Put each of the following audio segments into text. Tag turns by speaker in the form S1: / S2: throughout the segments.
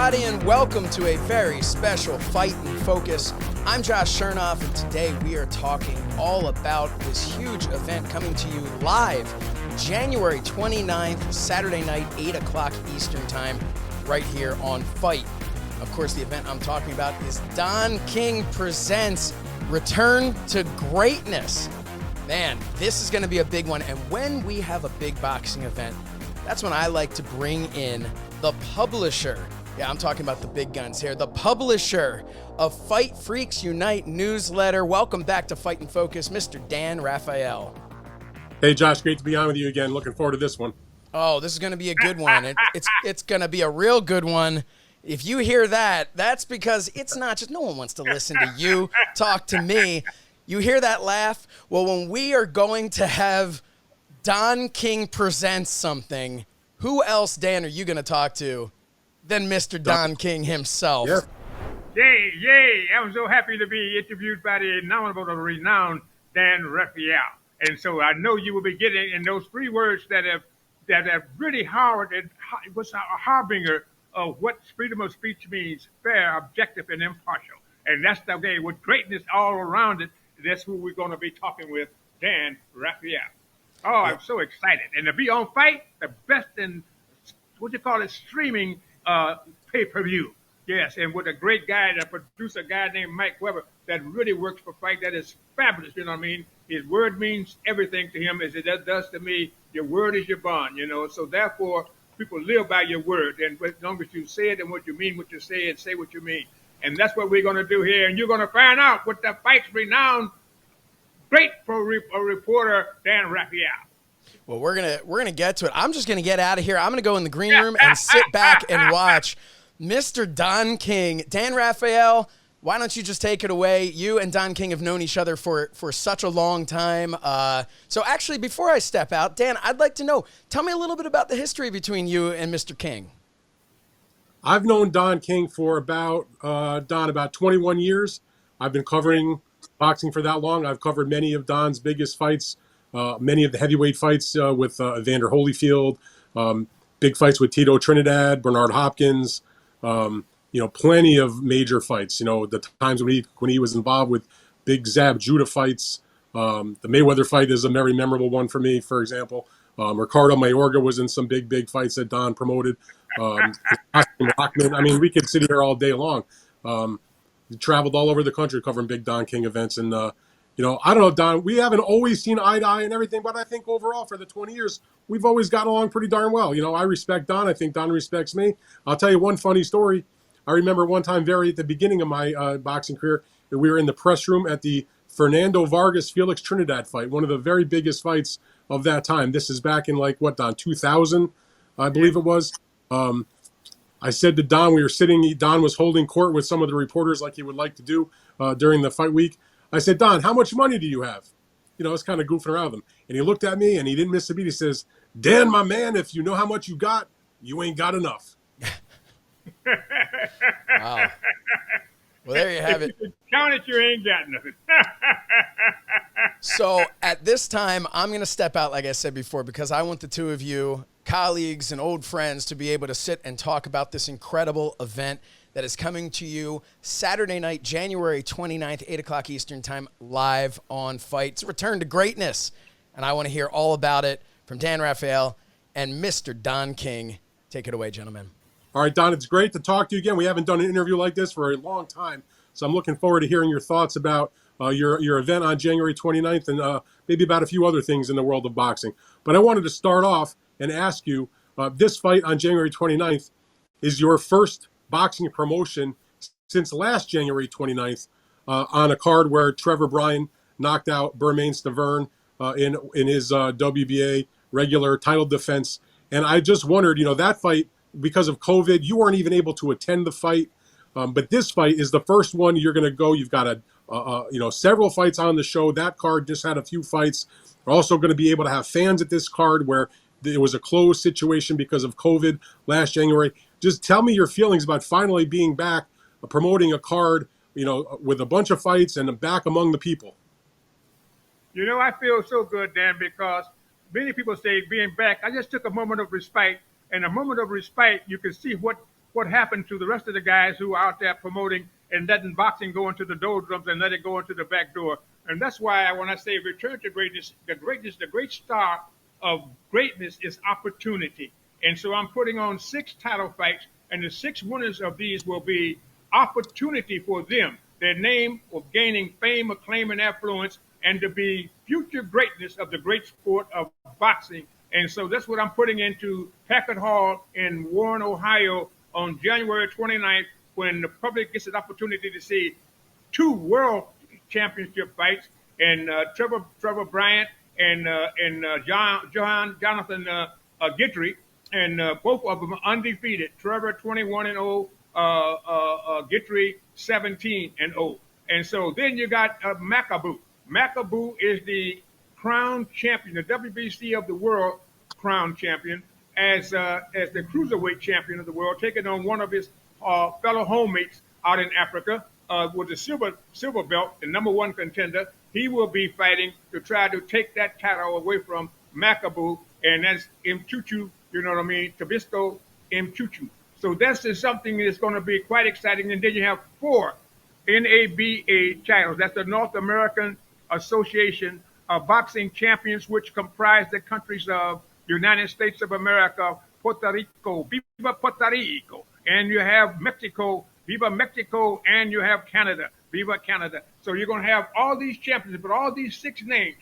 S1: everybody, and welcome to a very special Fight and Focus. I'm Josh Chernoff, and today we are talking all about this huge event coming to you live January 29th, Saturday night, 8 o'clock Eastern Time, right here on FITE. Of course, the event I'm talking about is Don King Presents Return to Greatness. Man, this is going to be a big one, and when we have a big boxing event, that's when I like to bring in the publisher. Yeah, I'm talking about the big guns here. The publisher of Fight Freaks Unite newsletter. Welcome back to Fight and Focus, Mr. Dan Rafael.
S2: Hey, Josh, great to be on with you again. Looking forward to this one.
S1: Oh, this is going to be a good one. It's going to be a real good one. If you hear that, that's because it's not just, no one wants to listen to you talk to me. You hear that laugh? Well, when we are going to have Don King presents something, who else, Dan, are you going to talk to than Mr. Don King himself?
S2: Yeah.
S3: Yay. I'm so happy to be interviewed by the inaudible, renowned Dan Rafael. And so I know you will be getting in those three words that have really hard and what's a harbinger of what freedom of speech means: fair, objective, and impartial. And that's the way, with greatness all around it, that's who we're going to be talking with, Dan Rafael. Oh, I'm so excited. And to be on Fight, the best in, streaming pay-per-view. Yes, and with a great guy, a producer guy named Mike Weber that really works for Fight. That is fabulous, you know what I mean? His word means everything to him, as it does to me. Your word is your bond, you know. So therefore, people live by your word. And as long as you say it and what you mean, what you say, and say what you mean. And that's what we're going to do here. And you're going to find out what the Fight's renowned great reporter, Dan Rafael.
S1: Well, we're gonna get to it. I'm just gonna get out of here. I'm gonna go in the green room and sit back and watch Mr. Don King. Dan Rafael, why don't you just take it away? You and Don King have known each other for such a long time. So actually, before I step out, Dan, I'd like to know, tell me a little bit about the history between you and Mr. King.
S2: I've known Don King for about 21 years. I've been covering boxing for that long. I've covered many of Don's biggest fights, many of the heavyweight fights with Evander Holyfield, big fights with Tito Trinidad, Bernard Hopkins, plenty of major fights. The times when he was involved with big Zab Judah fights. The Mayweather fight is a very memorable one for me, for example. Ricardo Mayorga was in some big fights that Don promoted. Rockman. I mean, we could sit here all day long. We traveled all over the country covering big Don King events. And, I don't know, Don, we haven't always seen eye to eye and everything, but I think overall for the 20 years, we've always gotten along pretty darn well. I respect Don. I think Don respects me. I'll tell you one funny story. I remember one time very at the beginning of my boxing career, we were in the press room at the Fernando Vargas Felix Trinidad fight, one of the very biggest fights of that time. This is back in Don, 2000, I believe it was. I said to Don, Don was holding court with some of the reporters like he would like to do during the fight week. I said, Don, how much money do you have? I was kind of goofing around with him. And he looked at me and he didn't miss a beat. He says, Dan, my man, if you know how much you got, you ain't got enough.
S1: Wow. Well, there you have it.
S3: If you count it, you ain't got nothing.
S1: So at this time, I'm going to step out, like I said before, because I want the two of you, colleagues and old friends, to be able to sit and talk about this incredible event that is coming to you Saturday night, January 29th, 8 o'clock Eastern Time, live on FITE. It's a return to greatness, and I want to hear all about it from Dan Rafael and Mr. Don King. Take it away, gentlemen.
S2: All right, Don, it's great to talk to you again. We haven't done an interview like this for a long time, so I'm looking forward to hearing your thoughts about your event on January 29th and maybe about a few other things in the world of boxing. But I wanted to start off and ask you, this fight on January 29th is your first boxing promotion since last January 29th on a card where Trevor Bryan knocked out Bermain Stavern in his WBA regular title defense. And I just wondered, that fight, because of COVID, you weren't even able to attend the fight. But this fight is the first one you're going to go. You've got several fights on the show. That card just had a few fights. We're also going to be able to have fans at this card where it was a closed situation because of COVID last January. Just tell me your feelings about finally being back, promoting a card, with a bunch of fights and back among the people.
S3: I feel so good, Dan, because many people say being back, I just took a moment of respite. And a moment of respite, you can see what what happened to the rest of the guys who are out there promoting and letting boxing go into the doldrums and let it go into the back door. And that's why when I say return to greatness, the great star of greatness is opportunity. And so I'm putting on 6 title fights, and the 6 winners of these will be opportunity for them, their name of gaining fame, acclaim, and affluence, and to be future greatness of the great sport of boxing. And so that's what I'm putting into Packard Hall in Warren, Ohio on January 29th, when the public gets an opportunity to see 2 world championship fights, and Trevor Bryant and Jonathan Guidry, and both of them undefeated. Trevor 21-0, Guidry 17-0. And so then you got Makabu. Makabu is the crown champion, the WBC of the world crown champion, as the cruiserweight champion of the world, taking on one of his fellow homemates out in Africa with the silver belt, the #1 contender. He will be fighting to try to take that title away from Makabu, and that's Mchuchu, you know what I mean, Tabisco Mchuchu. So this is something that's going to be quite exciting. And then you have 4 NABA titles. That's the North American Association of Boxing Champions, which comprise the countries of United States of America, Puerto Rico, Viva Puerto Rico, and you have Mexico, Viva Mexico, and you have Canada, Viva Canada. So you're going to have all these champions, but all these 6 names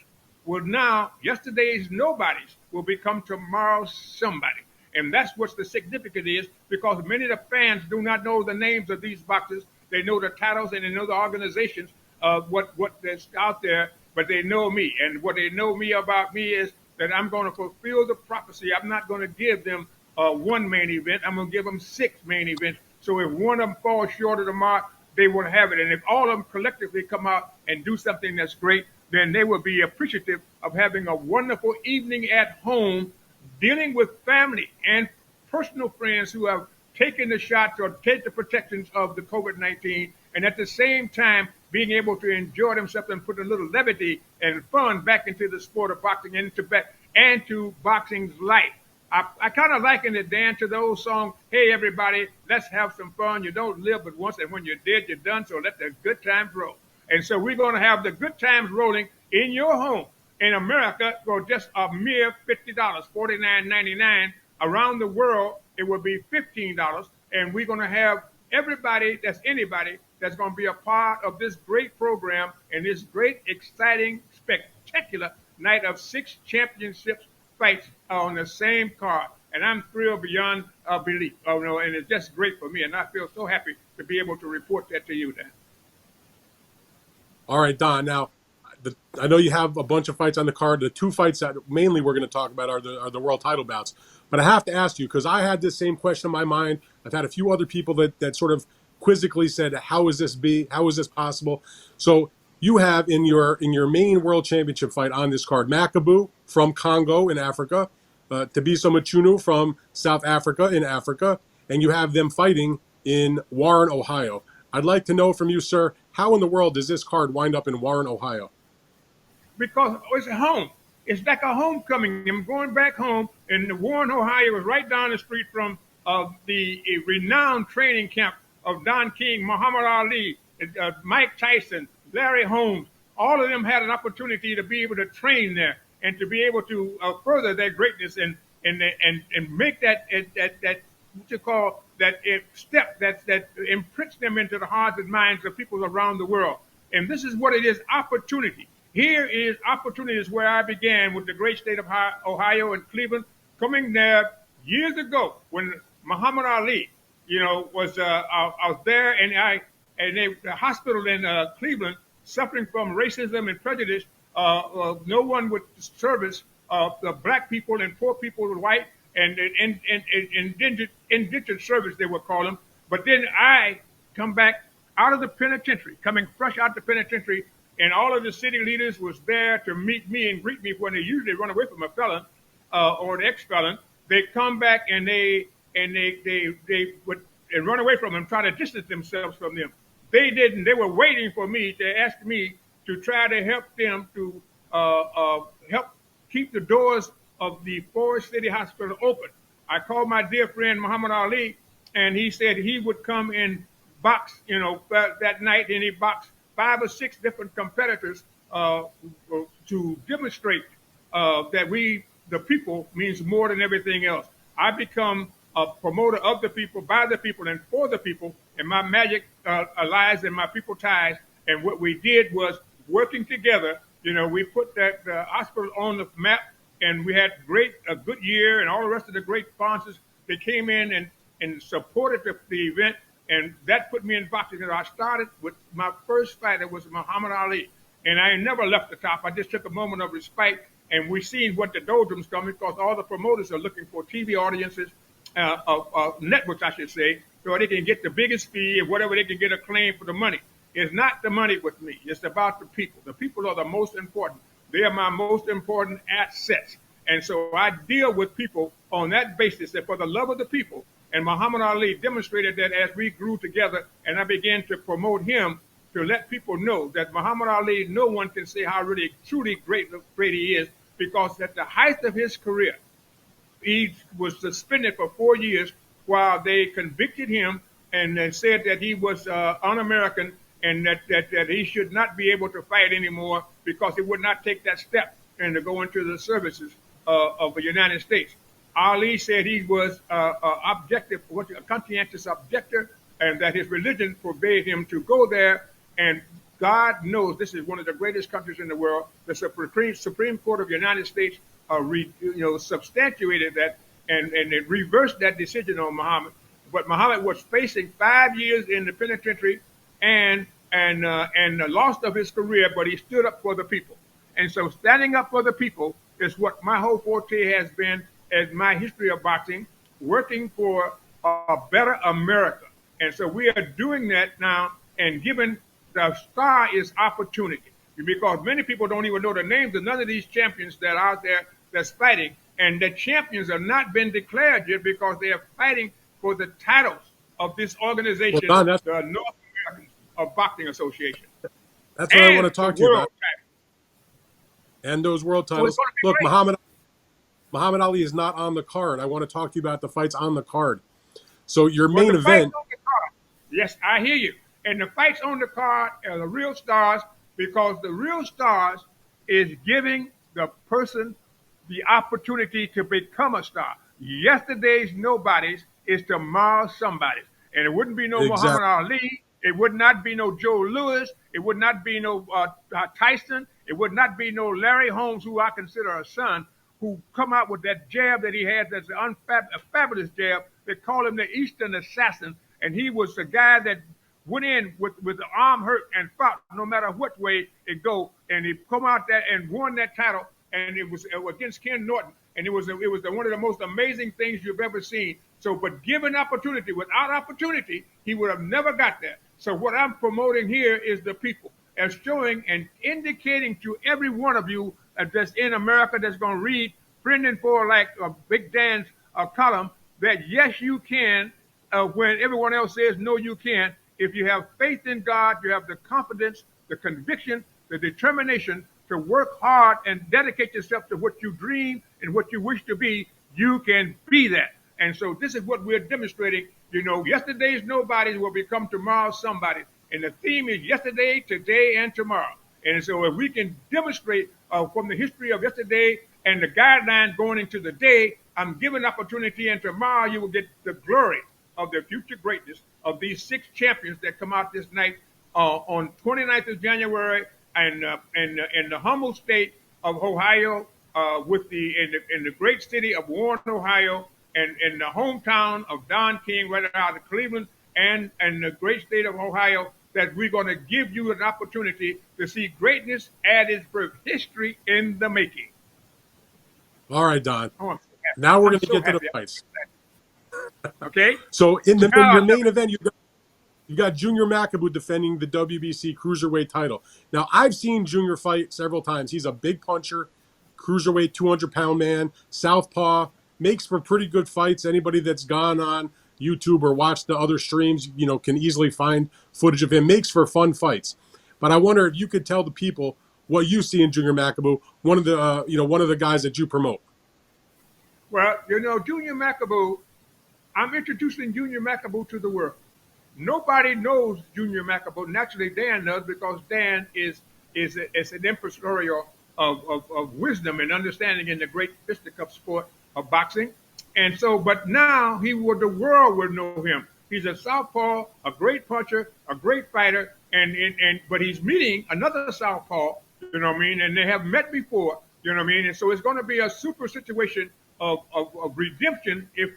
S3: will now, yesterday's nobodies, will become tomorrow's somebody. And that's what the significance is, because many of the fans do not know the names of these boxers. They know the titles and they know the organizations of what that's out there, but they know me. And what they know me about me is that I'm going to fulfill the prophecy. I'm not going to give them 1 main event. I'm going to give them 6 main events. So if one of them falls short of the mark, they will have it. And if all of them collectively come out and do something that's great, then they will be appreciative of having a wonderful evening at home, dealing with family and personal friends who have taken the shots or take the protections of the COVID-19, and at the same time being able to enjoy themselves and put a little levity and fun back into the sport of boxing and to boxing's life. I kind of liken it, Dan, to the old song, "Hey, everybody, let's have some fun. You don't live but once, and when you're dead, you're done, so let the good times roll." And so we're going to have the good times rolling in your home in America for just a mere $50, $49.99. Around the world, it will be $15. And we're going to have everybody, anybody, that's going to be a part of this great program and this great, exciting, spectacular night of 6 championships fights on the same card. And I'm thrilled beyond belief. And it's just great for me. And I feel so happy to be able to report that to you, Dan.
S2: All right, Don. Now, I know you have a bunch of fights on the card. The 2 fights that mainly we're going to talk about are the world title bouts. But I have to ask you, because I had this same question in my mind. I've had a few other people that sort of quizzically said, "How is this possible?" So you have in your main world championship fight on this card, Makabu from Congo in Africa, Tabiso Machunu from South Africa in Africa, and you have them fighting in Warren, Ohio. I'd like to know from you, sir, how in the world does this card wind up in Warren, Ohio?
S3: Because it's at home. It's like a homecoming. I'm going back home, and Warren, Ohio is right down the street from the renowned training camp of Don King, Muhammad Ali, Mike Tyson, Larry Holmes. All of them had an opportunity to be able to train there and to be able to further their greatness and make that what you call that step that imprints them into the hearts and minds of people around the world. And this is what it is: opportunity. Here is opportunities where I began with the great state of Ohio and Cleveland, coming there years ago when Muhammad Ali, was I was there, and the hospital in Cleveland, suffering from racism and prejudice. No one would service the black people and poor people with white and indentured service, they would call them. But then I come back out of the penitentiary, coming fresh out of the penitentiary, and all of the city leaders was there to meet me and greet me when they usually run away from a felon or an ex-felon. They come back and they would run away from them, try to distance themselves from them. They didn't. They were waiting for me to ask me to try to help them to help keep the doors of the Forest City Hospital open. I called my dear friend Muhammad Ali, and he said he would come and box, that night, and he boxed 5 or 6 different competitors to demonstrate that we, the people, means more than everything else. I become a promoter of the people, by the people, and for the people, and my magic lies in my people ties. And what we did was working together. We put that hospital on the map, and we had a good year, and all the rest of the great sponsors that came in and supported the event, and that put me in boxing. I started with my first fighter was Muhammad Ali, and I never left the top. I just took a moment of respite, and we seen what the doldrums coming, because all the promoters are looking for TV audiences, networks, I should say, so they can get the biggest fee and whatever they can get a claim for the money. It's not the money with me. It's about the people. The people are the most important. They are my most important assets. And so I deal with people on that basis, that for the love of the people. And Muhammad Ali demonstrated that as we grew together, and I began to promote him to let people know that Muhammad Ali, no one can say how really truly great he is, because at the height of his career, he was suspended for 4 years while they convicted him and said that he was un-American, and that he should not be able to fight anymore because he would not take that step and to go into the services of the United States. Ali said he was a conscientious objector, and that his religion forbade him to go there. And God knows this is one of the greatest countries in the world. The Supreme Court of the United States substantiated that, and it reversed that decision on Muhammad. But Muhammad was facing 5 years in the penitentiary and the loss of his career, but he stood up for the people. And so standing up for the people is what my whole forte has been as my history of boxing, working for a better America. And so we are doing that now, and giving the star is opportunity, because many people don't even know the names of none of these champions that are out there that's fighting. And the champions have not been declared yet because they are fighting for the titles of this organization,
S2: well, Don,
S3: the North American Boxing Association.
S2: That's what I want to talk to you about. And those world titles. So look, Muhammad Ali is not on the card. I want to talk to you about the fights on the card. So your main event.
S3: Yes, I hear you. And the fights on the card are the real stars, because the real stars is giving the person the opportunity to become a star. Yesterday's nobodies is tomorrow's somebody's. And it wouldn't be no Muhammad Ali. It would not be no Joe Louis. It would not be no Tyson. It would not be no Larry Holmes, who I consider a son, who come out with that jab that he had, that's a fabulous jab. They call him the Eastern Assassin. And he was the guy that went in with the arm hurt and fought no matter what way it go. And he come out there and won that title. And it was against Ken Norton. And it was one of the most amazing things you've ever seen. So, but given opportunity, without opportunity, he would have never got there. So what I'm promoting here is the people, as showing and indicating to every one of you that's in America that's going to read Brendan for like Big Dan's column, that yes, you can, when everyone else says no, you can't. If you have faith in God, you have the confidence, the conviction, the determination to work hard and dedicate yourself to what you dream and what you wish to be, you can be that. And so this is what we're demonstrating. Yesterday's nobodies will become tomorrow's somebody. And the theme is yesterday, today, and tomorrow. And so if we can demonstrate from the history of yesterday and the guidelines going into the day, I'm giving opportunity, and tomorrow you will get the glory of the future greatness of these 6 champions that come out this night on 29th of January, and in the humble state of Ohio, in the great city of Warren, Ohio, and in the hometown of Don King, right out of Cleveland, and the great state of Ohio, that we're going to give you an opportunity to see greatness at its birth, history in the making.
S2: All right, Don. Now we're going to get to the fights.
S3: Okay.
S2: So in your main event, you got Junior Makabu defending the WBC cruiserweight title. Now, I've seen Junior fight several times. He's a big puncher, cruiserweight, 200-pound man, southpaw, makes for pretty good fights. Anybody that's gone on YouTube or watched the other streams, can easily find footage of him. Makes for fun fights. But I wonder if you could tell the people what you see in Junior Makabu, one of the guys that you promote.
S3: Well, Junior Makabu I'm introducing Junior Makabu to the world. Nobody knows Junior Makabu. Naturally, Dan does because Dan is an impresario of wisdom and understanding in the great fisticuff sport of boxing. And so, but now the world will know him. He's a southpaw, a great puncher, a great fighter, and but he's meeting another southpaw. You know what I mean? And they have met before. You know what I mean? And so it's going to be a super situation of redemption if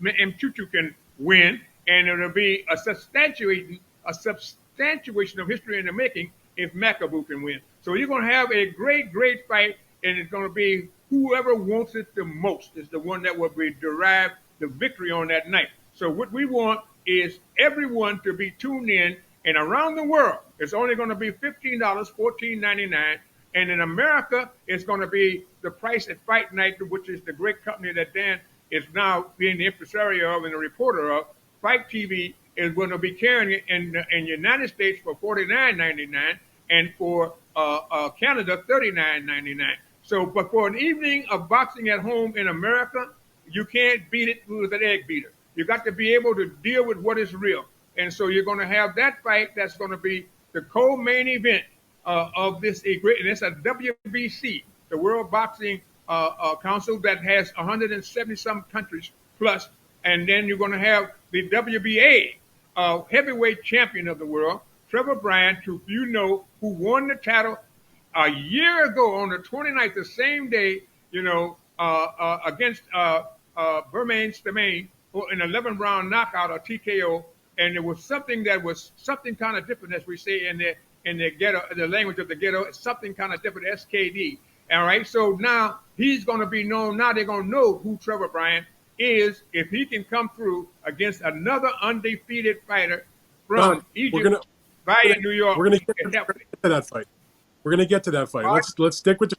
S3: Mchuchu can win, and it'll be a substantiation of history in the making if Makabu can win. So you're going to have a great fight, and it's going to be whoever wants it the most is the one that will be derive the victory on that night. So what we want is everyone to be tuned in, and around the world, it's only going to be $15, $14.99. And in America, it's going to be the price at Fight Night, which is the great company that Dan is now being the impresario of and the reporter of. Fight TV is going to be carrying it in the United States for $49.99 and for Canada $39.99. So, but for an evening of boxing at home in America, you can't beat it with an egg beater. You got to be able to deal with what is real. And so you're going to have that fight that's going to be the co-main event of this great, and it's a WBC, the World Boxing Council that has 170 some countries plus, and then you're going to have the WBA heavyweight champion of the world, Trevor Bryan, who you know, who won the title a year ago on the 29th, the same day, you know, against Bermain Stamain in an 11-round knockout or TKO, and it was something kind of different, as we say in the ghetto, the language of the ghetto. It's something kind of different, SKD. All right, so now he's going to be known. Now they're going to know who Trevor Bryan is if he can come through against another undefeated fighter from Egypt via New York.
S2: We're going to get to that fight. We're going to get to that fight. Let's stick with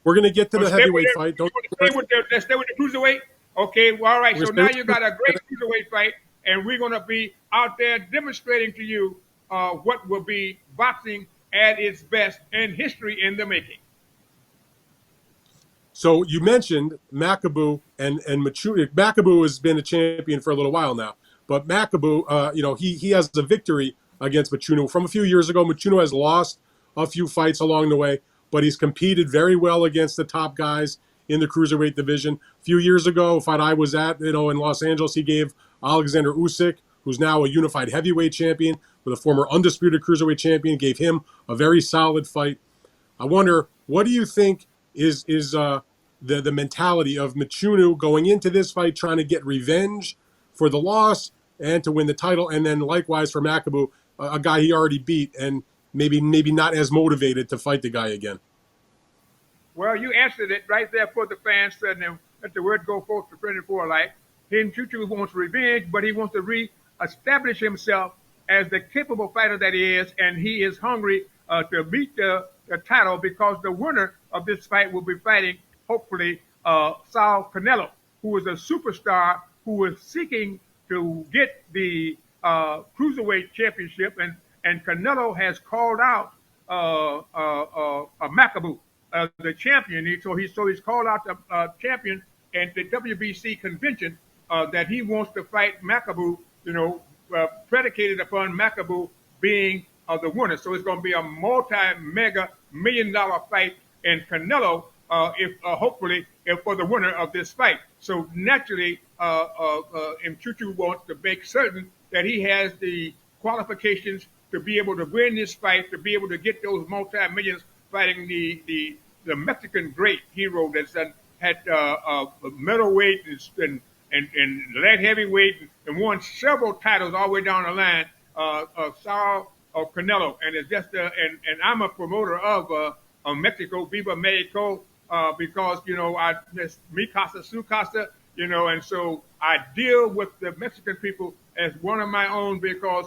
S2: we're going to get to the heavyweight fight.
S3: Let's stay with the cruiserweight. Okay, well, all right. So now you got a great cruiserweight fight, and we're going to be out there demonstrating to you what will be boxing at its best and history in the making.
S2: So you mentioned Makabu and Mchuchu. Makabu has been a champion for a little while now, but Makabu, he has a victory against Mchuchu from a few years ago. Mchuchu has lost a few fights along the way, but he's competed very well against the top guys in the cruiserweight division. A few years ago, a fight I was at, in Los Angeles, he gave Alexander Usyk, who's now a unified heavyweight champion, with a former undisputed cruiserweight champion, gave him a very solid fight. I wonder, what do you think is the mentality of Mchuchu going into this fight, trying to get revenge for the loss and to win the title, and then likewise for Makabu, a guy he already beat and maybe not as motivated to fight the guy again?
S3: Well, you answered it right there for the fans, and let the word go forth to friend and for life. Mchuchu wants revenge, but he wants to re-establish himself as the capable fighter that he is, and he is hungry to beat the title, because the winner of this fight will be fighting, hopefully, Saul Canelo, who is a superstar who is seeking to get the cruiserweight championship, and Canelo has called out Makabu, the champion. So he's called out the champion at the WBC convention that he wants to fight Makabu, predicated upon Makabu being the winner. So it's going to be a multi-mega million-dollar fight, and Canelo, hopefully, for the winner of this fight. So naturally, Mchuchu wants to make certain that he has the qualifications to be able to win this fight, to be able to get those multi-millions, fighting the Mexican great hero that's had middleweight and light heavyweight and won several titles all the way down the line, Saul Canelo. And it's just and I'm a promoter of Mexico, Viva Mexico, because mi casa, su casa, and so I deal with the Mexican people as one of my own, because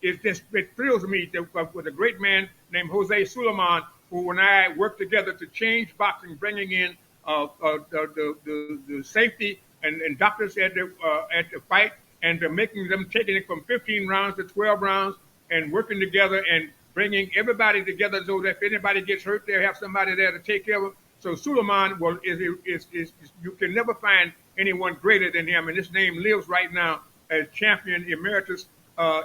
S3: it thrills me with a great man named Jose Suleiman, who and I worked together to change boxing, bringing in the safety and doctors at the fight, and to making them taking it from 15 rounds to 12 rounds, and working together and bringing everybody together so that if anybody gets hurt, they'll have somebody there to take care of them. So Suleiman is you can never find anyone greater than him, and his name lives right now as champion emeritus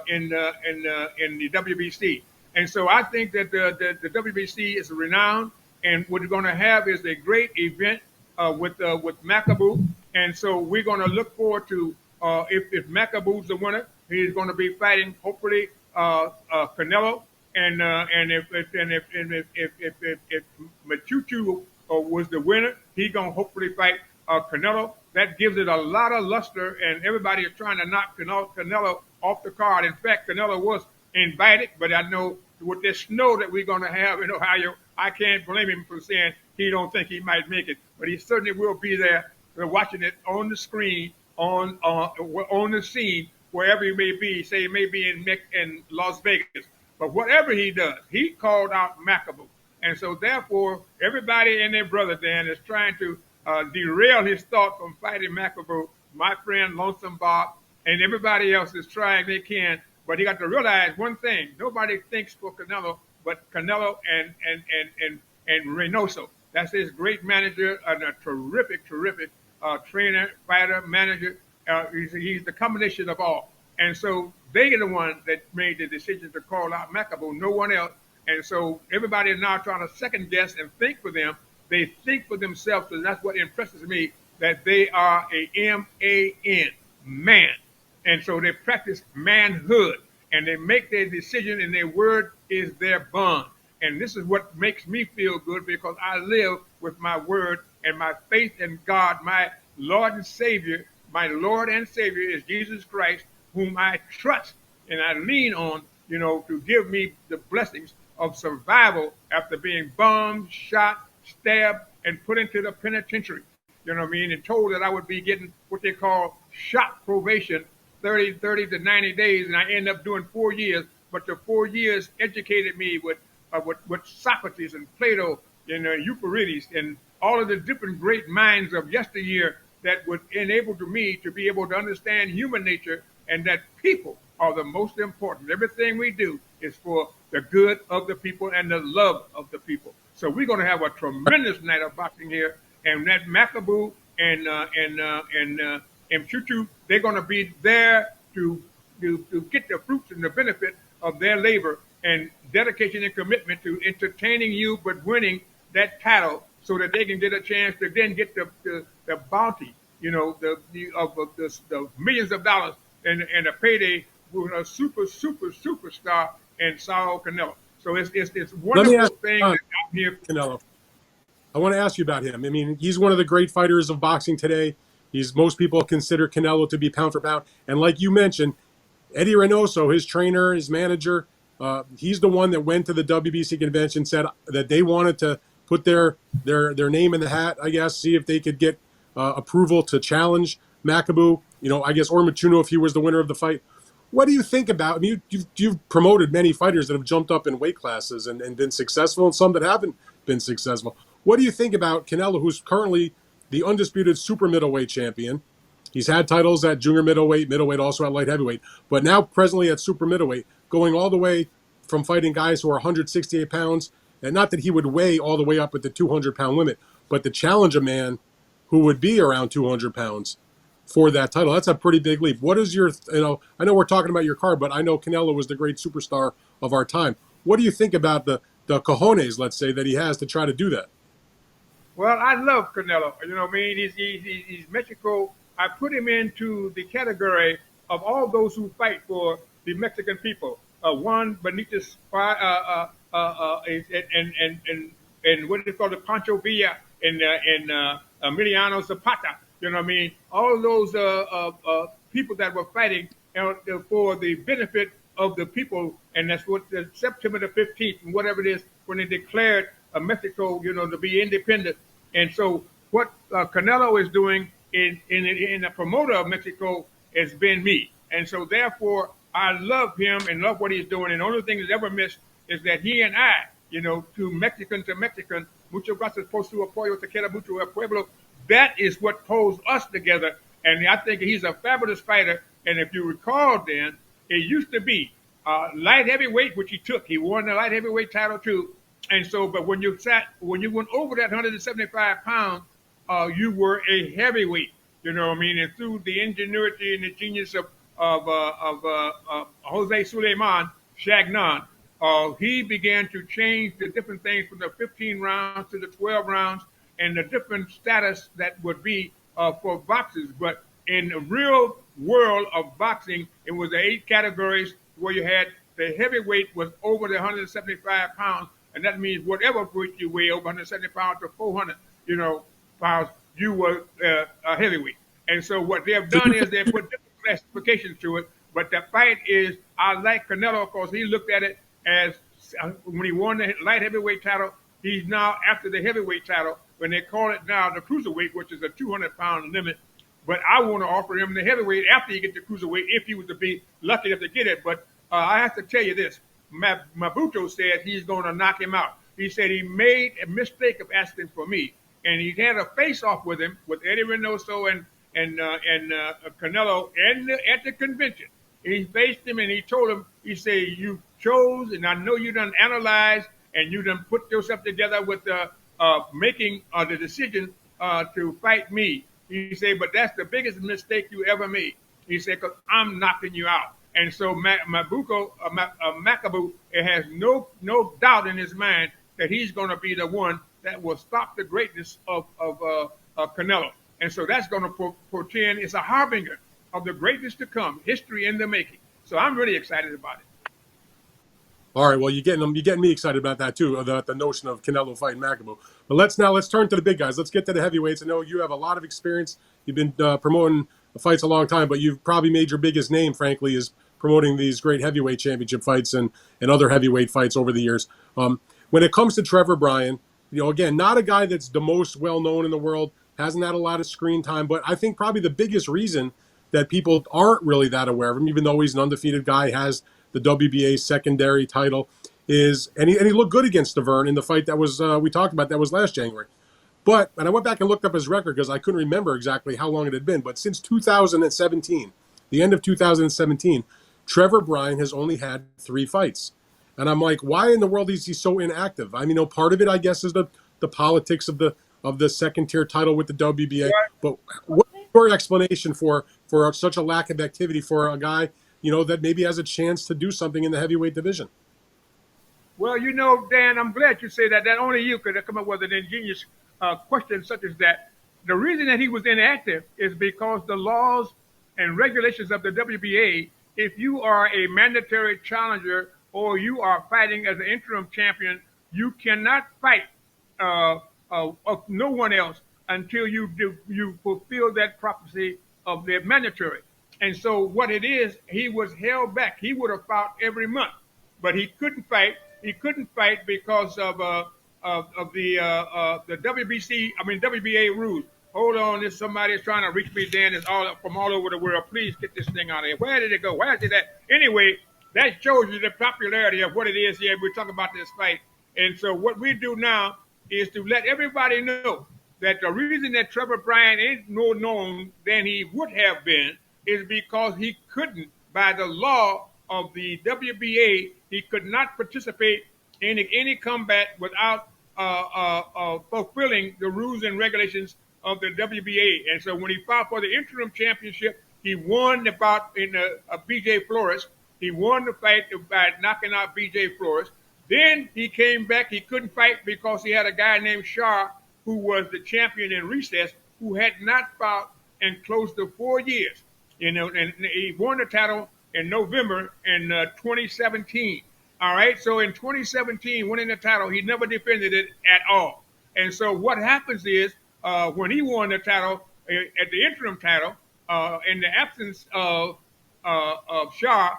S3: in the WBC. And so I think that the WBC is renowned, and what we're going to have is a great event with Makabu. And so we're going to look forward to if Makabu's the winner, he's going to be fighting hopefully Canelo. And if Machuchu was the winner, he's gonna hopefully fight Canelo. That gives it a lot of luster, and everybody is trying to knock Canelo off the card. In fact, Canelo was invited, but I know with this snow that we're gonna have in Ohio, I can't blame him for saying he don't think he might make it. But he certainly will be there. We're watching it on the screen, on the scene, wherever he may be. Say he may be in Las Vegas. But whatever he does, he called out Makabu. And so therefore, everybody and their brother Dan is trying to derail his thought from fighting Makabu. My friend Lonesome Bob and everybody else is trying they can. But he got to realize one thing. Nobody thinks for Canelo but Canelo and Reynoso. That's his great manager and a terrific trainer, fighter, manager. He's the combination of all. And so they are the ones that made the decision to call out Makabu, no one else. And so everybody is now trying to second guess and think for them. They think for themselves, and that's what impresses me, that they are a M-A-N, man. And so they practice manhood, and they make their decision, and their word is their bond. And this is what makes me feel good, because I live with my word and my faith in God, my Lord and Savior. My Lord and Savior is Jesus Christ, whom I trust and I lean on, to give me the blessings of survival after being bombed, shot, stabbed, and put into the penitentiary. You know what I mean? And told that I would be getting what they call shock probation, 30 to 90 days, and I end up doing 4 years. But the 4 years educated me with Socrates and Plato and Euphrates and all of the different great minds of yesteryear that would enable to me to be able to understand human nature, and that people are the most important. Everything we do is for the good of the people and the love of the people. So we're going to have a tremendous night of boxing here, and that Makabu and Mchuchu, they're going to be there to get the fruits and the benefit of their labor and dedication and commitment to entertaining you, but winning that title so that they can get a chance to then get the bounty, the millions of dollars and a payday with a superstar in Saul Canelo. So it's wonderful thing that I'm here.
S2: Canelo. I want to ask you about him. I mean, he's one of the great fighters of boxing today. Most people consider Canelo to be pound for pound. And like you mentioned, Eddie Reynoso, his trainer, his manager, he's the one that went to the WBC convention, said that they wanted to put their name in the hat, I guess, see if they could get approval to challenge Makabu, I guess, or Machuno if he was the winner of the fight. What do you think about, I mean, you've promoted many fighters that have jumped up in weight classes and been successful, and some that haven't been successful. What do you think about Canelo, who's currently the undisputed super middleweight champion? He's had titles at junior middleweight, also at light heavyweight, but now presently at super middleweight, going all the way from fighting guys who are 168 pounds, and not that he would weigh all the way up at the 200-pound limit, but to challenge a man who would be around 200 pounds for that title. That's a pretty big leap. What is your, I know we're talking about your card, but I know Canelo was the great superstar of our time. What do you think about the cojones, let's say, that he has to try to do that?
S3: Well, I love Canelo. You know what I mean? He's Mexico. I put him into the category of all those who fight for the Mexican people. Juan Benitez, and what is called the Pancho Villa, and Emiliano Zapata. You know what I mean? All of those people that were fighting for the benefit of the people, and that's what September the 15th and whatever it is when they declared Mexico, to be independent. And so what Canelo is doing in the promoter of Mexico has been me. And so therefore, I love him and love what he's doing. And the only thing that's ever missed is that he and I, to Mexican, mucho gracias por su apoyo, te quiero mucho el pueblo. That is what pulls us together. And I think he's a fabulous fighter. And if you recall, then, it used to be light heavyweight, which he took. He won the light heavyweight title too. And so, but when you went over that 175 pounds, you were a heavyweight. You know what I mean? And through the ingenuity and the genius of Jose Suleiman Chagnon, he began to change the different things from the 15 rounds to the 12 rounds and the different status that would be for boxers. But in the real world of boxing, it was the 8 categories where you had the heavyweight was over the 175 pounds, and that means whatever weight you weigh, over 170 pounds to 400, pounds, you were a heavyweight. And so what they have done is they put different classifications to it. But the fight is, I like Canelo because he looked at it as when he won the light heavyweight title, he's now after the heavyweight title, when they call it now the cruiserweight, which is a 200-pound limit. But I want to offer him the heavyweight after he gets the cruiserweight if he was to be lucky enough to get it. But I have to tell you this. Mabuto said he's going to knock him out. He said he made a mistake of asking for me. And he had a face-off with him, with Eddie Reynoso and Canelo at the convention. He faced him and he told him, he said, you chose, and I know you done analyzed, and you done put yourself together with making the decision to fight me. He said, but that's the biggest mistake you ever made. He said, because I'm knocking you out. And so Makabu has no doubt in his mind that he's going to be the one that will stop the greatness of Canelo. And so that's going to portend, it's a harbinger of the greatness to come, history in the making. So I'm really excited about it.
S2: All right, well, you're getting me excited about that too, the notion of Canelo fighting Makabu. But let's turn to the big guys. Let's get to the heavyweights. I know you have a lot of experience. You've been promoting fights a long time, but you've probably made your biggest name, frankly, is promoting these great heavyweight championship fights and other heavyweight fights over the years. When it comes to Trevor Bryan, again, not a guy that's the most well-known in the world, hasn't had a lot of screen time, but I think probably the biggest reason that people aren't really that aware of him, even though he's an undefeated guy, has the WBA secondary title, and he looked good against Deverne in the fight that was we talked about, that was last January. But, and I went back and looked up his record because I couldn't remember exactly how long it had been, but since 2017, the end of 2017, Trevor Bryan has only had 3 fights. And I'm like, why in the world is he so inactive? I mean, part of it, I guess, is the politics of the second tier title with the WBA. But what's your explanation for such a lack of activity for a guy, that maybe has a chance to do something in the heavyweight division?
S3: Well, Dan, I'm glad you say that. That only you could have come up with an ingenious question such as that. The reason that he was inactive is because the laws and regulations of the WBA, if you are a mandatory challenger or you are fighting as an interim champion, you cannot fight of no one else until you fulfill that prophecy of the mandatory. And so what it is, he was held back. He would have fought every month, but he couldn't fight. He couldn't fight because of the WBA rules. Hold on, there's somebody is trying to reach me, Dan. It's from all over the world. Please get this thing out of here. Where did it go? Where did that? Anyway, that shows you the popularity of what it is here. We're talking about this fight. And so what we do now is to let everybody know that the reason that Trevor Bryan ain't more known than he would have been is because he couldn't, by the law of the WBA, he could not participate in any combat without fulfilling the rules and regulations of the WBA. And so when he fought for the interim championship, he won the bout in B.J. Flores. He won the fight by knocking out B.J. Flores. Then he came back. He couldn't fight because he had a guy named Shah, who was the champion in recess, who had not fought in close to 4 years. And he won the title in November in 2017. All right. So in 2017, winning the title, he never defended it at all. And so what happens is when he won the title at the interim title, in the absence of Shah,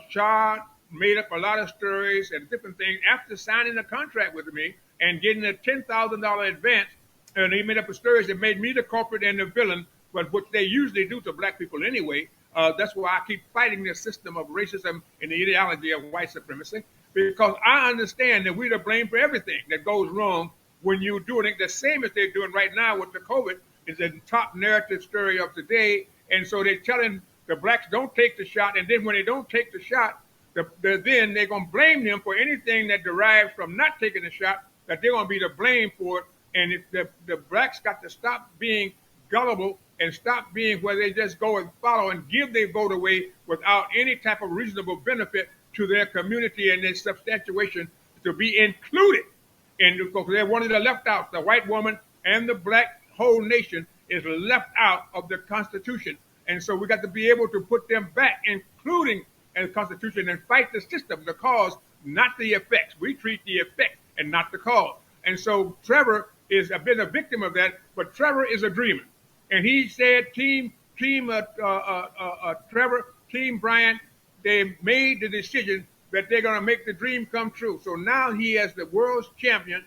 S3: Shah made up a lot of stories and different things after signing a contract with me and getting a $10,000 advance. And he made up the stories that made me the culprit and the villain, but what they usually do to black people anyway. That's why I keep fighting this system of racism and the ideology of white supremacy, because I understand that we're to blame for everything that goes wrong when you're doing it the same as they're doing right now with the COVID. Is the top narrative story of today. And so they're telling the blacks don't take the shot. And then when they don't take the shot, then they're going to blame him for anything that derives from not taking a shot, that they're going to be to blame for it. And if the blacks got to stop being gullible and stop being where they just go and follow and give their vote away without any type of reasonable benefit to their community and their substantiation to be included. And because they're one of the left out, the white woman and the black whole nation is left out of the Constitution. And so we got to be able to put them back, including in the Constitution, and fight the system, the cause, not the effects. We treat the effect and not the cause. And so Trevor has been a victim of that, but Trevor is a dreamer. And he said, Trevor, Team Bryant, they made the decision that they're going to make the dream come true. So now he is the world's champion.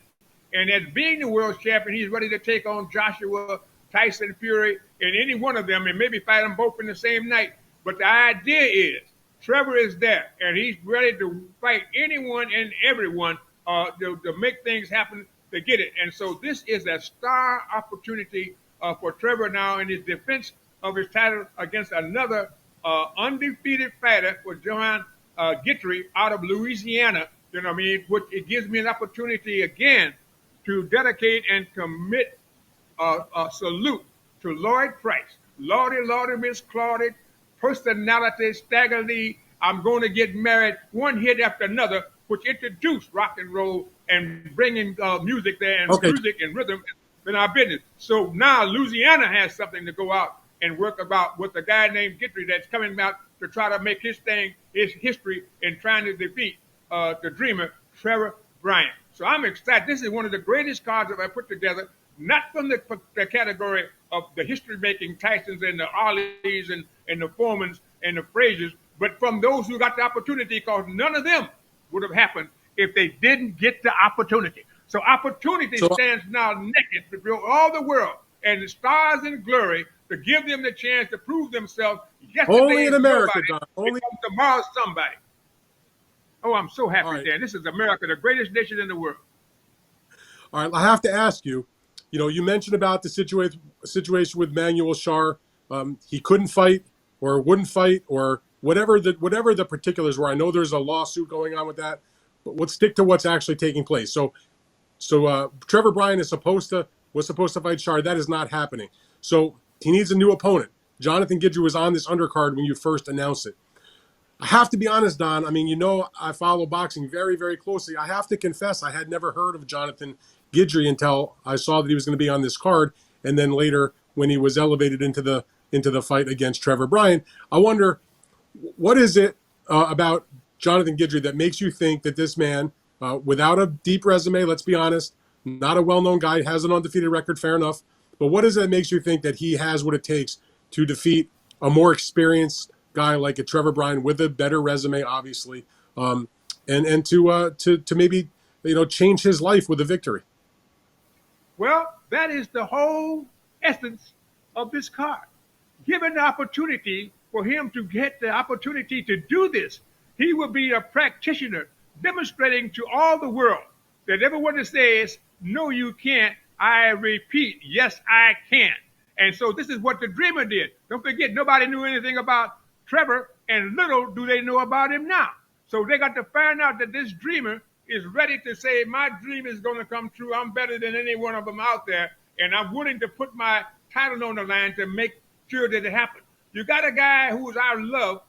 S3: And as being the world's champion, he's ready to take on Joshua, Tyson Fury, and any one of them, and maybe fight them both in the same night. But the idea is Trevor is there, and he's ready to fight anyone and everyone to make things happen to get it. And so this is a star opportunity for Trevor now in his defense of his title against another undefeated fighter for John Guitry out of Louisiana. You know what I mean? Which it gives me an opportunity again to dedicate and commit a salute to Lloyd Price. Lordy, Miss Claudie, personality, staggerly, I'm going to get married, one hit after another, which introduced rock and roll and bringing music there and music and rhythm in our business. So now Louisiana has something to go out and work about with a guy named Guitry that's coming out to try to make his thing, his history in trying to defeat the dreamer, Trevor Bryant. So I'm excited. This is one of the greatest cards that I put together, not from the category of the history-making Tysons and the Arleys and the Foremans and the Fraziers, but from those who got the opportunity, because none of them would have happened if they didn't get the opportunity. So opportunity stands now naked before all the world and the stars in glory to give them the chance to prove themselves. Yesterday
S2: only in America, Don.
S3: Only tomorrow's somebody. Oh, I'm so happy, Dan. This is America, the greatest nation in the world.
S2: All right, I have to ask you, you mentioned about the situation with Manuel Shar. He couldn't fight or wouldn't fight or whatever the particulars were. I know there's a lawsuit going on with that, but let's stick to what's actually taking place. So Trevor Bryant was supposed to fight Shar. That is not happening. So he needs a new opponent. Jonathan Guidry was on this undercard when you first announced it. I have to be honest, Don. I mean, I follow boxing very, very closely. I have to confess I had never heard of Jonathan Guidry until I saw that he was going to be on this card, and then later when he was elevated into the fight against Trevor Bryant. I wonder, what is it about Jonathan Guidry that makes you think that this man, without a deep resume, let's be honest, not a well-known guy, has an undefeated record, fair enough, but what is it that makes you think that he has what it takes to defeat a more experienced guy like a Trevor Bryant with a better resume, obviously, and to maybe change his life with a victory?
S3: Well, that is the whole essence of this card. Given the opportunity for him to get the opportunity to do this, he will be a practitioner demonstrating to all the world that everyone says, no, you can't. I repeat, yes, I can. And so this is what the dreamer did. Don't forget, nobody knew anything about Trevor, and little do they know about him now. So they got to find out that this dreamer is ready to say, my dream is going to come true. I'm better than any one of them out there, and I'm willing to put my title on the line to make sure that it happens. You got a guy who's I love,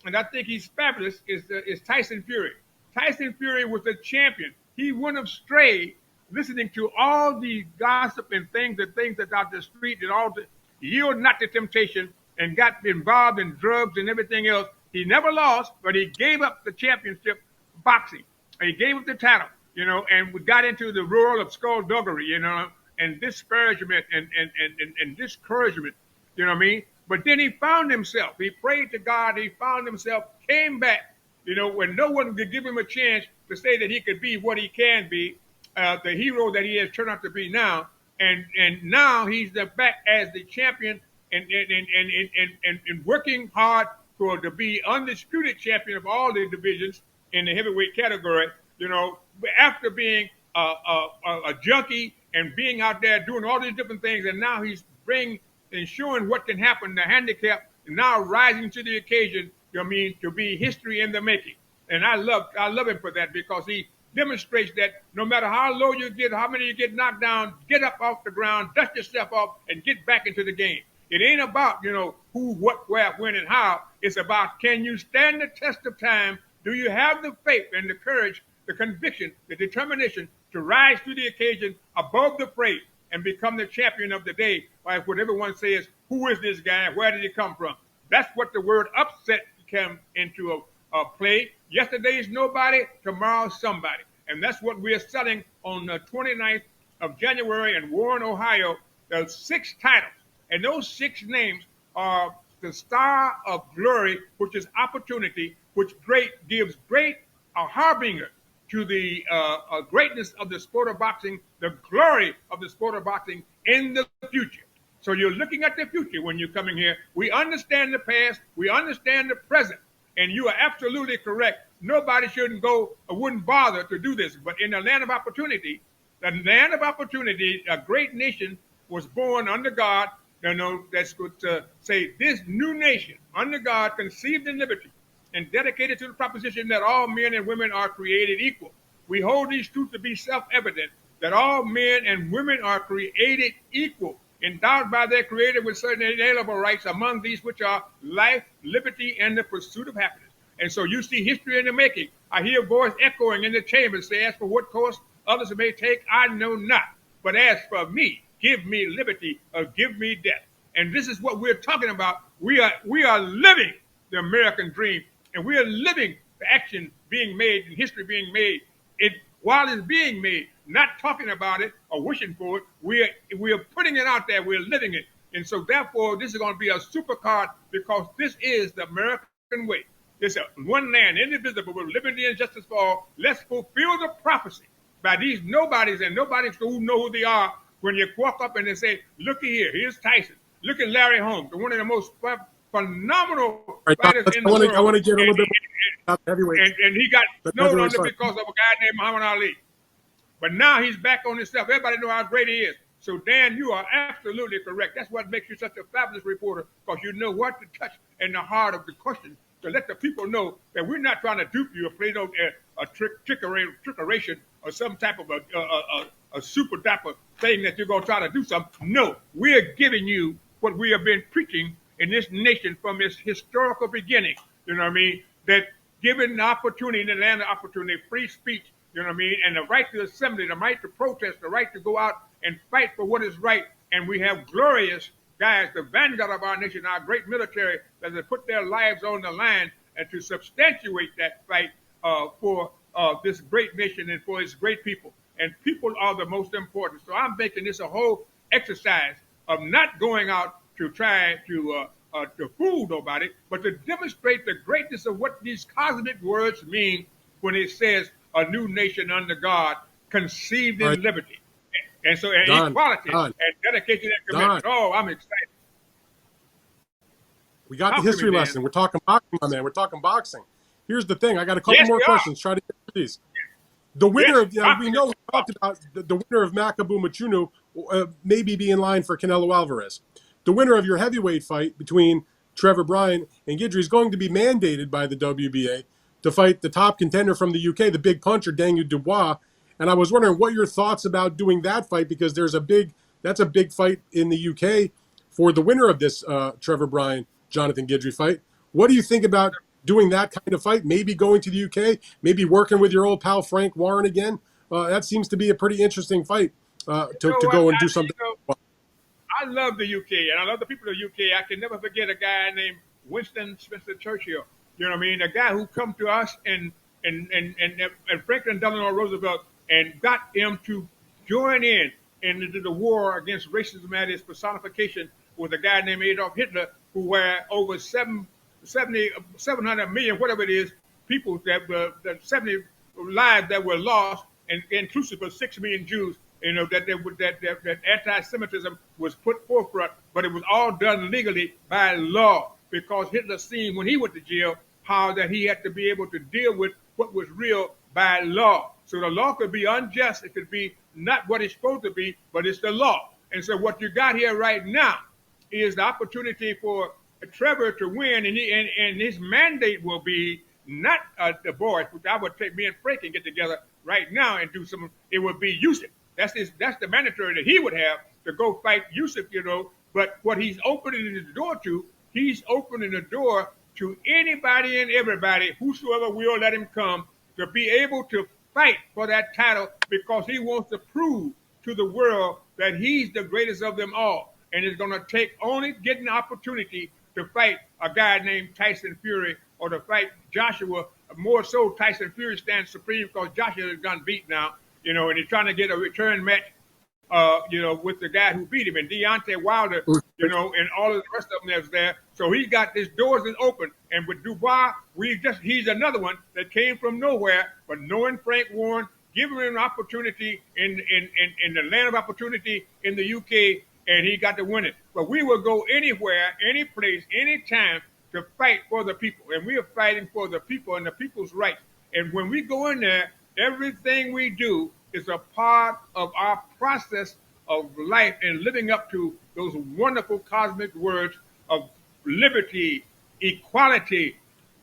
S3: and I think he's fabulous, is Tyson Fury. Tyson Fury was the champion. He went astray listening to all the gossip and things that's out the street and all the yield not to temptation and got involved in drugs and everything else. He never lost, but he gave up the championship boxing. He gave up the title, and we got into the role of skullduggery, and disparagement and discouragement, you know what I mean? But then he found himself. He prayed to God. He found himself, came back, when no one could give him a chance to say that he could be what he can be, the hero that he has turned out to be now. And now he's back as the champion and working hard to be undisputed champion of all the divisions in the heavyweight category, after being a junkie and being out there doing all these different things. And now he's ensuring what can happen, the handicap, and now rising to the occasion, to be history in the making. And I love him for that because he demonstrates that no matter how low you get, how many you get knocked down, get up off the ground, dust yourself off, and get back into the game. It ain't about, who, what, where, when, and how. It's about, can you stand the test of time? Do you have the faith and the courage, the conviction, the determination to rise to the occasion above the fray and become the champion of the day? Like what everyone says, who is this guy? Where did he come from? That's what the word upset came into a play. Yesterday's nobody, tomorrow's somebody. And that's what we're selling on the 29th of January in Warren, Ohio. There's 6 titles. And those 6 names are the Star of Glory, which is opportunity, which gives great a harbinger to the greatness of the sport of boxing, the glory of the sport of boxing in the future. So you're looking at the future when you're coming here. We understand the past. We understand the present. And you are absolutely correct. Nobody shouldn't go or wouldn't bother to do this. But in the land of opportunity, a great nation was born under God. That's good to say this new nation under God, conceived in liberty and dedicated to the proposition that all men and women are created equal. We hold these truths to be self-evident, that all men and women are created equal, endowed by their Creator with certain inalienable rights, among these which are life, liberty, and the pursuit of happiness. And so you see history in the making. I hear a voice echoing in the chamber say, as for what course others may take, I know not. But as for me, give me liberty or give me death. And this is what we're talking about. We are living the American dream, and we are living the action being made and history being made. While it's being made, not talking about it or wishing for it, we are putting it out there. We're living it. And so therefore, this is going to be a supercard because this is the American way. It's one land, indivisible, with liberty and justice for all. Let's fulfill the prophecy by these nobodies and nobodies who know who they are. When you walk up and they say, looky here, here's Tyson. Look at Larry Holmes, one of the most phenomenal fighters in the world.
S2: I want to get a little bit more heavyweight.
S3: And he got snowed under because of a guy named Muhammad Ali. But now he's back on himself. Everybody knows how great he is. So, Dan, you are absolutely correct. That's what makes you such a fabulous reporter, because you know what to touch in the heart of the question to let the people know that we're not trying to dupe you or play a trickeration or some type of a super dapper thing that you're going to try to do something. No, we're giving you what we have been preaching in this nation from its historical beginning. You know what I mean? That given the opportunity, in the land of opportunity, free speech, you know what I mean, and the right to assembly, the right to protest, the right to go out and fight for what is right. And we have glorious guys, the vanguard of our nation, our great military, that have put their lives on the line and to substantiate that fight for this great nation and for its great people. And people are the most important. So I'm making this a whole exercise of not going out to try to fool nobody, but to demonstrate the greatness of what these cosmic words mean when it says a new nation under God, conceived in liberty. And so equality and dedication and commitment. Oh, I'm excited.
S2: We got the history lesson. We're talking boxing, my man. We're talking boxing. Here's the thing. I got a couple more questions. Try to get through these. The winner of, we know we talked about the winner of Makabu Machunu maybe be in line for Canelo Alvarez. The winner of your heavyweight fight between Trevor Bryan and Guidry is going to be mandated by the WBA to fight the top contender from the UK, the big puncher, Daniel Dubois. And I was wondering what your thoughts about doing that fight, because that's a big fight in the UK for the winner of this Trevor Bryan, Jonathan Guidry fight. What do you think about doing that kind of fight? Maybe going to the UK, maybe working with your old pal Frank Warren again. That seems to be a pretty interesting fight to go and do something.
S3: I love the UK, and I love the people of the UK. I can never forget a guy named Winston Spencer Churchill. You know what I mean? A guy who come to us and Franklin Delano Roosevelt and got him to join in into the war against racism at its personification with a guy named Adolf Hitler, who were over 700 million, whatever it is, people that 70 lives that were lost, and inclusive of 6 million Jews. You know, that anti-Semitism was put forefront, but it was all done legally by law, because Hitler seen when he went to jail how that he had to be able to deal with what was real by law. So the law could be unjust. It could be not what it's supposed to be, but it's the law. And so what you got here right now is the opportunity for Trevor to win, and his mandate will be not the boys, which I would take me and Frank and get together right now and do some. It would be Yusuf. That's the mandatory that he would have to go fight Yusuf, But what he's opening the door to, he's opening the door to anybody and everybody, whosoever will let him come, to be able to fight for that title because he wants to prove to the world that he's the greatest of them all. And it's going to take only getting the opportunity to fight a guy named Tyson Fury or to fight Joshua. More so, Tyson Fury stands supreme because Joshua has gotten beat now, and he's trying to get a return match, with the guy who beat him, and Deontay Wilder, and all of the rest of them that's there. So he's got his doors is open. And with Dubois, he's another one that came from nowhere, but knowing Frank Warren, giving him an opportunity in the land of opportunity in the UK, and he got to win it. But we will go anywhere, any place, any time to fight for the people. And we are fighting for the people and the people's rights. And when we go in there, everything we do is a part of our process of life and living up to those wonderful cosmic words of liberty, equality,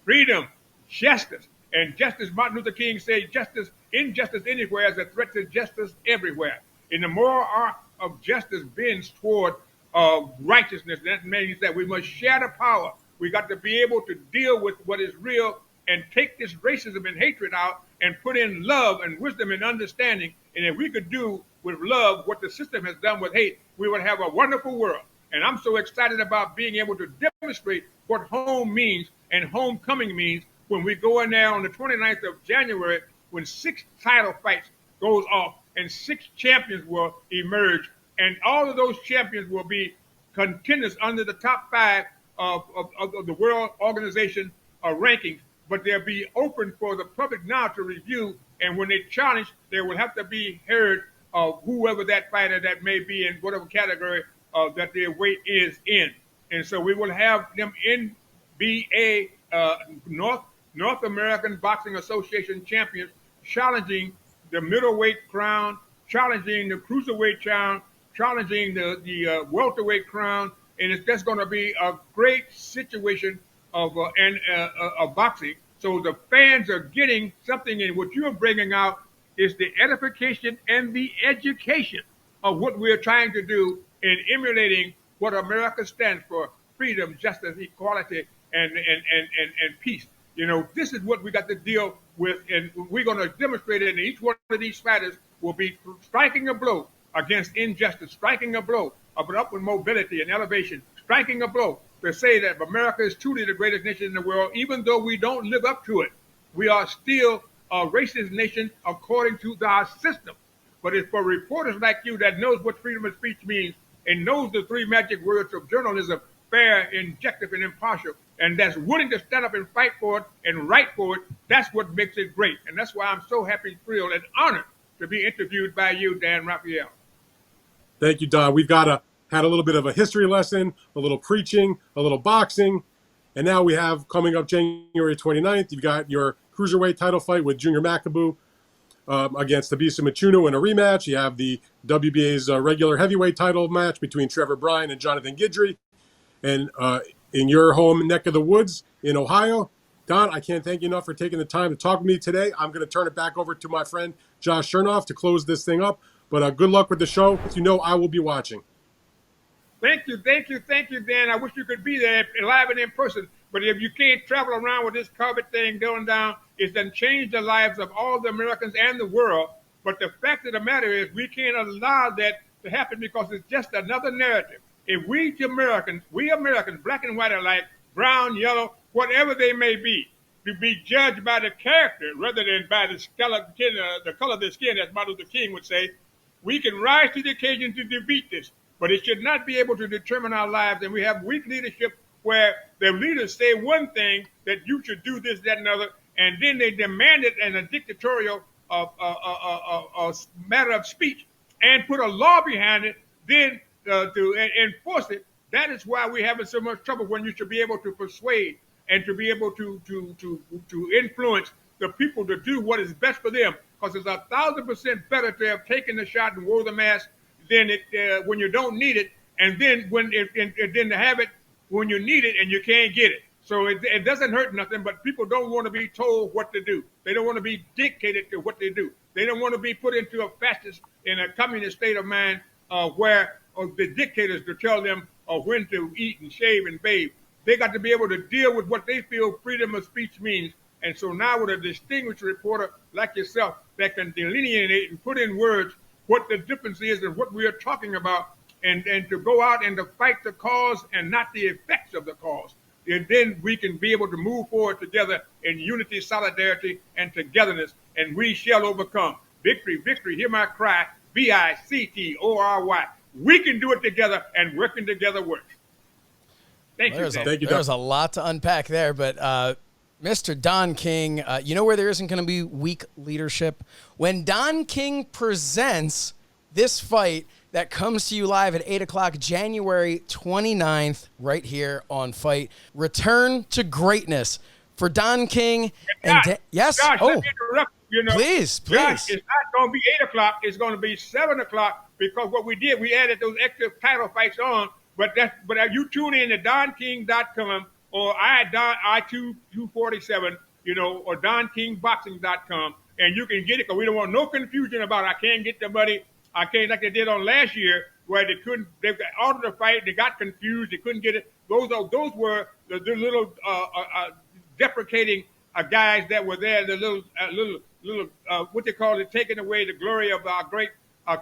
S3: freedom, justice. And justice, Martin Luther King said, injustice anywhere is a threat to justice everywhere. And the moral arc of justice bends toward righteousness. That means that we must share the power. We got to be able to deal with what is real and take this racism and hatred out and put in love and wisdom and understanding. And if we could do with love what the system has done with hate, we would have a wonderful world. And I'm so excited about being able to demonstrate what home means and homecoming means when we go in there on the 29th of January, when 6 title fights goes off and 6 champions will emerge. And all of those champions will be contenders under the top 5 of the World Organization rankings. But they'll be open for the public now to review. And when they challenge, they will have to be heard of whoever that fighter that may be in whatever category that their weight is in. And so we will have them NBA North American Boxing Association champions challenging the middleweight crown, challenging the cruiserweight crown, challenging the welterweight crown. And it's just going to be a great situation of boxing. So the fans are getting something, and what you're bringing out is the edification and the education of what we're trying to do in emulating what America stands for: freedom, justice, equality, and peace. This is what we got to deal with, and we're going to demonstrate it. And each one of these fighters will be striking a blow against injustice, striking a blow of upward mobility and elevation, striking a blow to say that America is truly the greatest nation in the world, even though we don't live up to it. We are still a racist nation according to our system. But it's for reporters like you that knows what freedom of speech means and knows the 3 magic words of journalism: fair, objective, and impartial, and that's willing to stand up and fight for it and write for it. That's what makes it great. And that's why I'm so happy, thrilled, and honored to be interviewed by you, Dan Rafael.
S2: Thank you, Don. We've had a little bit of a history lesson, a little preaching, a little boxing, and now we have coming up January 29th, you've got your cruiserweight title fight with Junior Makabu against Tabisa Michuno in a rematch. You have the WBA's regular heavyweight title match between Trevor Bryan and Jonathan Guidry. And in your home neck of the woods in Ohio, Don, I can't thank you enough for taking the time to talk with me today. I'm going to turn it back over to my friend Josh Chernoff to close this thing up. But good luck with the show. I will be watching.
S3: Thank you, Dan. I wish you could be there live and in person. But if you can't travel around with this COVID thing going down, it's done changed the lives of all the Americans and the world. But the fact of the matter is we can't allow that to happen because it's just another narrative. If we Americans, black and white alike, brown, yellow, whatever they may be judged by the character rather than by the color of the skin, as Martin Luther King would say, we can rise to the occasion to defeat this. But it should not be able to determine our lives. And we have weak leadership where the leaders say one thing, that you should do this, that, and other, and then they demand it in a dictatorial matter of speech and put a law behind it, then to enforce it. That is why we're having so much trouble when you should be able to persuade and to be able to influence the people to do what is best for them. Because it's 1,000% better to have taken the shot and wore the mask than when you don't need it, and then then to have it when you need it and you can't get it. So it doesn't hurt nothing, but people don't want to be told what to do. They don't want to be dictated to what they do. They don't want to be put into a fascist, in a communist state of mind where the dictators to tell them when to eat and shave and bathe. They got to be able to deal with what they feel freedom of speech means. And so now with a distinguished reporter like yourself that can delineate and put in words what the difference is and what we are talking about, and to go out and to fight the cause and not the effects of the cause. And then we can be able to move forward together in unity, solidarity, and togetherness, and we shall overcome. Victory, victory, hear my cry, VICTORY. We can do it together, and working together works. Thank you.
S2: Thank you,
S1: There's a lot to unpack there, but Mr. Don King, you know where there isn't going to be weak leadership? When Don King presents this fight that comes to you live at 8 o'clock, January 29th, right here on FITE. Return to greatness for Don King. Yes?
S3: Josh, let me interrupt.
S1: Please.
S3: Josh, it's not going to be 8 o'clock. It's going to be 7 o'clock, because what we did, we added those extra title fights on. But you tune in to DonKing.com or I247, or DonKingBoxing.com, and you can get it, because we don't want no confusion about it. I can't get the money. I can't, like they did on last year, where they ordered the fight, they got confused, they couldn't get it. Those were the little deprecating guys that were there, the little what they call it, taking away the glory of our great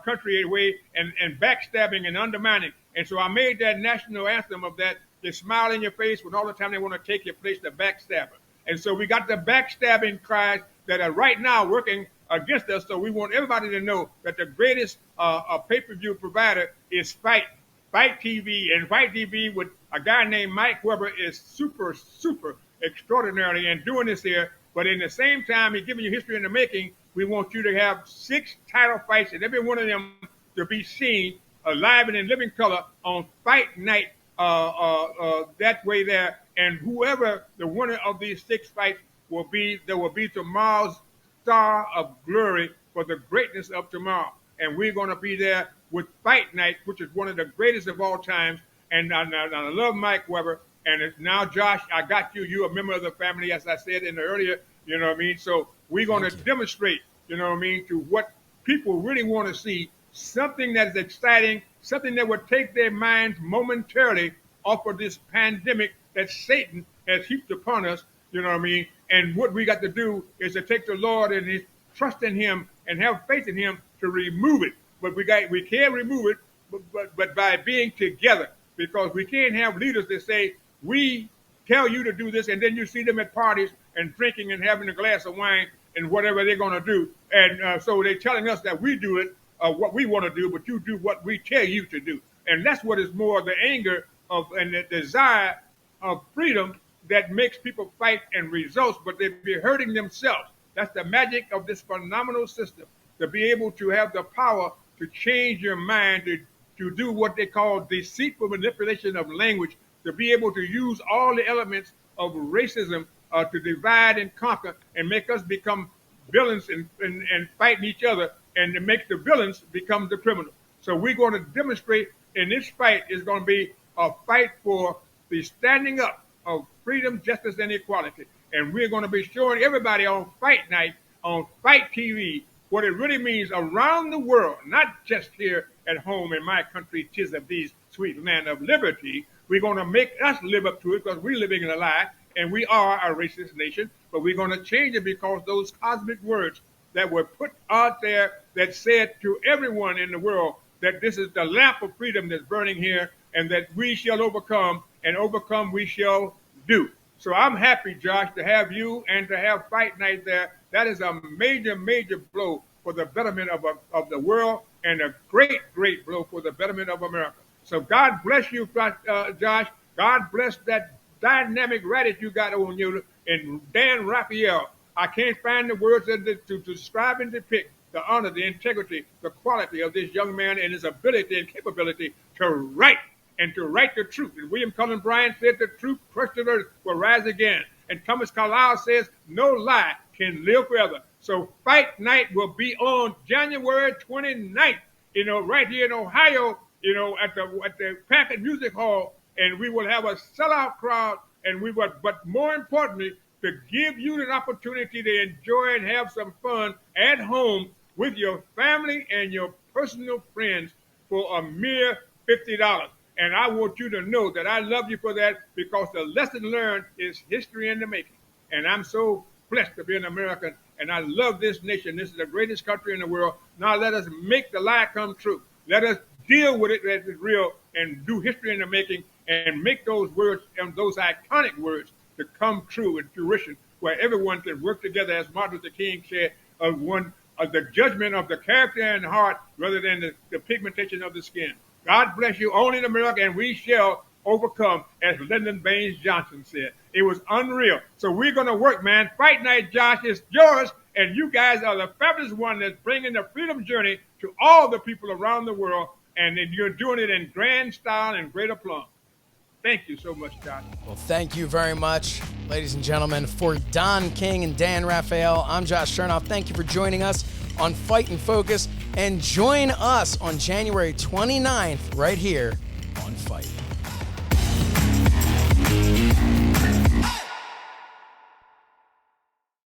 S3: country away, and backstabbing and undermining. And so I made that national anthem of that. They smile in your face when all the time they want to take your place, the backstabber. And so we got the backstabbing cries that are right now working against us. So we want everybody to know that the greatest pay-per-view provider is FITE TV. And FITE TV with a guy named Mike Weber is super, super extraordinary and doing this here. But in the same time, he's giving you history in the making. We want you to have 6 title fights, and every one of them to be seen live and in living color on Fight Night that way there. And whoever the winner of these 6 fights will be, there will be tomorrow's star of glory for the greatness of tomorrow. And we're going to be there with Fight Night, which is one of the greatest of all times. And I love Mike Weber. And now, Josh, I got you. You're a member of the family, as I said in the earlier, So we're going to demonstrate, to what people really want to see, something that is exciting, something that would take their minds momentarily off of this pandemic that Satan has heaped upon us, And what we got to do is to take the Lord and trust in him and have faith in him to remove it. But we can't remove it, but by being together, because we can't have leaders that say, we tell you to do this, and then you see them at parties and drinking and having a glass of wine and whatever they're going to do. And so they're telling us that we do it, what we want to do, but you do what we tell you to do. And that's what is more the anger of and the desire of freedom that makes people fight and results, but they be hurting themselves. That's the magic of this phenomenal system, to be able to have the power to change your mind, to do what they call deceitful manipulation of language, to be able to use all the elements of racism to divide and conquer and make us become villains and fighting each other, and to make the villains become the criminals. So we're going to demonstrate in this fight is going to be a fight for the standing up of freedom, justice, and equality. And we're going to be showing everybody on Fight Night, on FITE TV, what it really means around the world, not just here at home in my country, 'tis of these sweet land of liberty. We're going to make us live up to it, because we're living in a lie, and we are a racist nation. But we're going to change it, because those cosmic words that were put out there that said to everyone in the world that this is the lamp of freedom that's burning here, and that we shall overcome, and overcome we shall do. So I'm happy, Josh, to have you and to have Fight Night there. That is a major, major blow for the betterment of the world, and a great, great blow for the betterment of America. So God bless you, Josh. God bless that dynamic radish you got on you, and Dan Rafael. I can't find the words to describe and depict the honor, the integrity, the quality of this young man, and his ability and capability to write, and to write the truth. And William Cullen Bryant said the truth crushed to earth will rise again. And Thomas Carlyle says no lie can live forever. So Fight Night will be on January 29th, right here in Ohio, at the Packard Music Hall. And we will have a sellout crowd and but more importantly, to give you the opportunity to enjoy and have some fun at home with your family and your personal friends for a mere $50. And I want you to know that I love you for that, because the lesson learned is history in the making. And I'm so blessed to be an American, and I love this nation. This is the greatest country in the world. Now let us make the lie come true. Let us deal with it as it's real and do history in the making and make those words and those iconic words to come true in fruition, where everyone can work together, as Martin Luther King said, of the judgment of the character and heart rather than the pigmentation of the skin. God bless you, only in America, and we shall overcome, as Lyndon Baines Johnson said. It was unreal. So we're going to work, man. Fight Night, Josh, is yours, and you guys are the fabulous one that's bringing the freedom journey to all the people around the world, and you're doing it in grand style and great aplomb. Thank you so much, Josh.
S1: Well, thank you very much, ladies and gentlemen. For Don King and Dan Rafael, I'm Josh Chernoff. Thank you for joining us on Fight and Focus, and join us on January 29th right here on Fight.